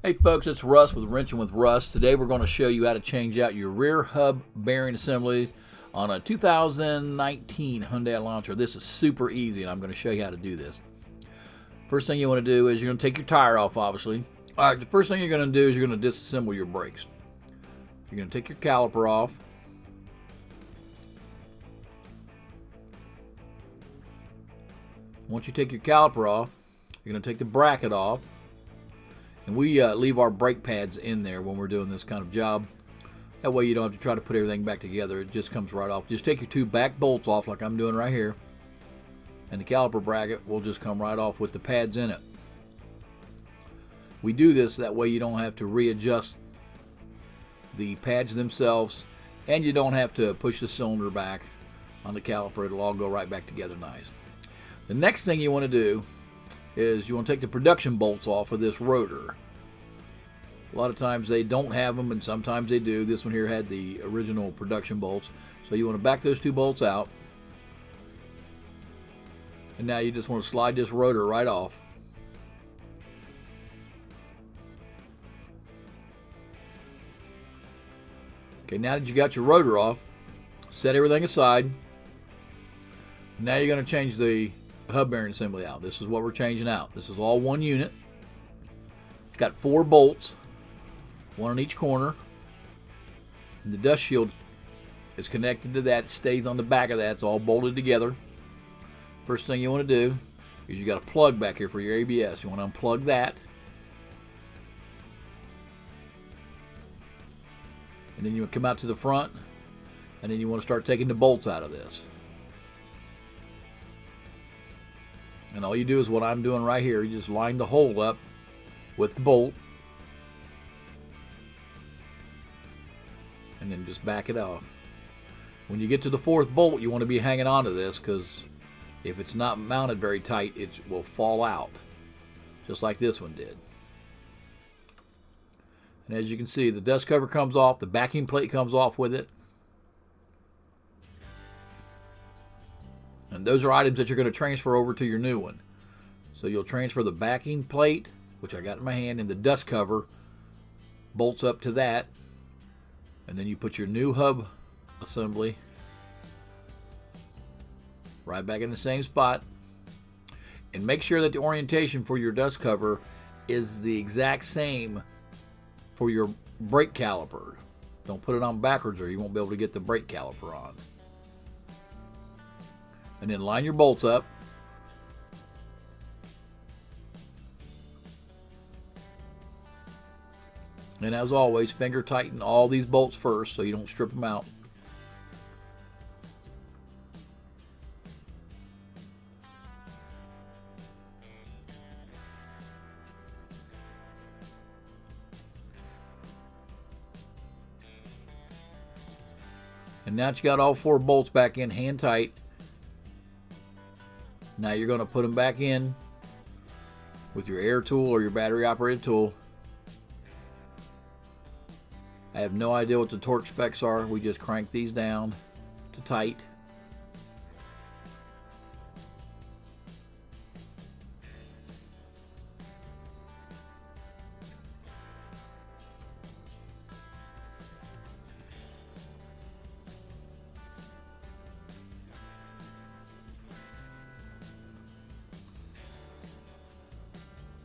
Hey folks, it's Russ with Wrenching with Russ. Today we're going to show you how to change out your rear hub bearing assemblies on a 2019 Hyundai Elantra. This is super easy and I'm going to show you how to do this. First thing you want to do is you're going to take your tire off, obviously. Alright, the first thing you're going to do is you're going to disassemble your brakes. You're going to take your caliper off. Once you take your caliper off, you're going to take the bracket off. And we leave our brake pads in there when we're doing this kind of job. That way you don't have to try to put everything back together. It just comes right off. Just take your two back bolts off like I'm doing right here. And the caliper bracket will just come right off with the pads in it. We do this that way you don't have to readjust the pads themselves. And you don't have to push the cylinder back on the caliper. It'll all go right back together nice. The next thing you want to do is you want to take the production bolts off of this rotor. A lot of times they don't have them and sometimes they do. This one here had the original production bolts. So you want to back those two bolts out. And now you just want to slide this rotor right off. Okay, now that you got your rotor off, set everything aside. Now you're going to change the hub bearing assembly out. This is what we're changing out. This is all one unit. It's got 4 bolts, one on each corner. And the dust shield is connected to that. It stays on the back of that. It's all bolted together. First thing you want to do is you got a plug back here for your ABS. You want to unplug that. And then you come out to the front, and then you want to start taking the bolts out of this. And all you do is what I'm doing right here. You just line the hole up with the bolt. And then just back it off. When you get to the 4th bolt, you want to be hanging on to this because if it's not mounted very tight, it will fall out. Just like this one did. And as you can see, the dust cover comes off. The backing plate comes off with it. And those are items that you're going to transfer over to your new one. So you'll transfer the backing plate, which I got in my hand, and the dust cover bolts up to that. And then you put your new hub assembly right back in the same spot. And make sure that the orientation for your dust cover is the exact same for your brake caliper. Don't put it on backwards or you won't be able to get the brake caliper on. And then line your bolts up. And as always, finger tighten all these bolts first so you don't strip them out. And now that you got all 4 bolts back in hand tight, now you're going to put them back in with your air tool or your battery operated tool. I have no idea what the torque specs are. We just crank these down to tight.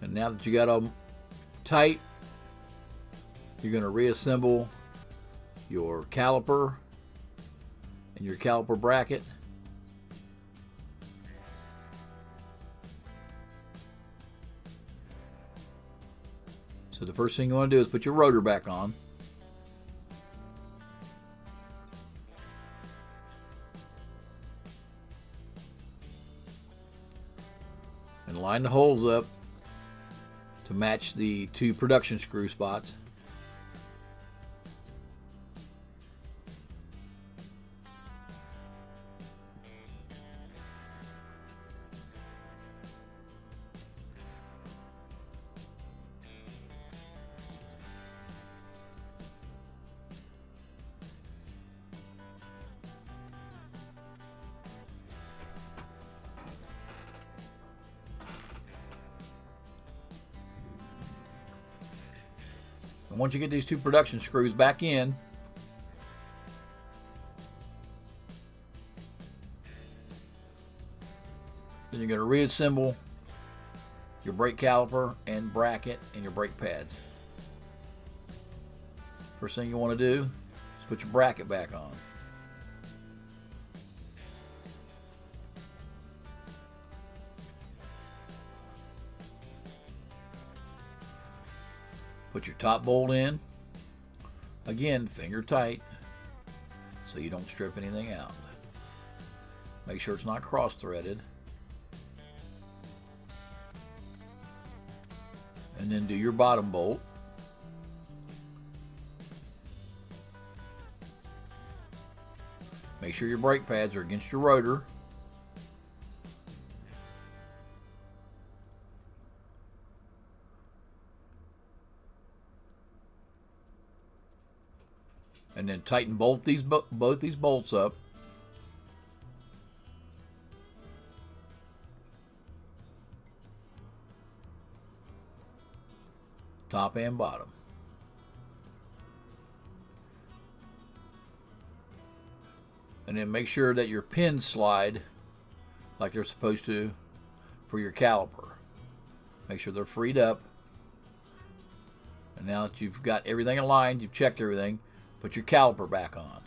And now that you got them tight, you're going to reassemble your caliper and your caliper bracket. So the first thing you want to do is put your rotor back on. And line the holes up to match the 2 production screw spots. once you get these two production screws back in, then you're going to reassemble your brake caliper and bracket and your brake pads. First thing you want to do is put your bracket back on. Put your top bolt in. Again, finger tight so you don't strip anything out. Make sure it's not cross-threaded. And then do your bottom bolt. Make sure your brake pads are against your rotor. And then tighten both these bolts up. Top and bottom. And then make sure that your pins slide like they're supposed to for your caliper. Make sure they're freed up. And now that you've got everything aligned, you've checked everything, put your caliper back on.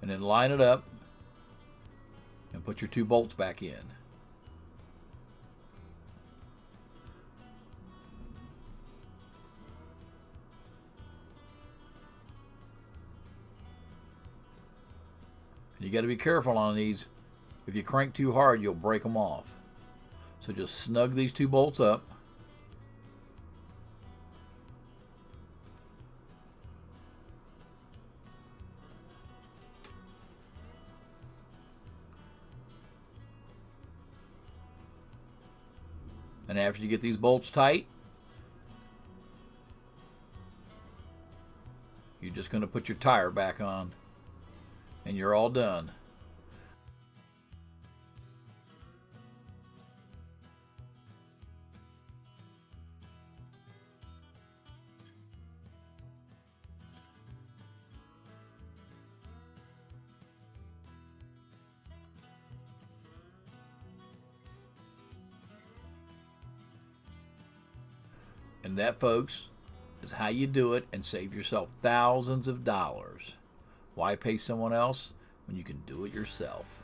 And then line it up and put your two bolts back in. You got to be careful on these. If you crank too hard, you'll break them off. So just snug these two bolts up. And after you get these bolts tight, you're just going to put your tire back on and you're all done. And that, folks, is how you do it and save yourself thousands of dollars. Why pay someone else when you can do it yourself?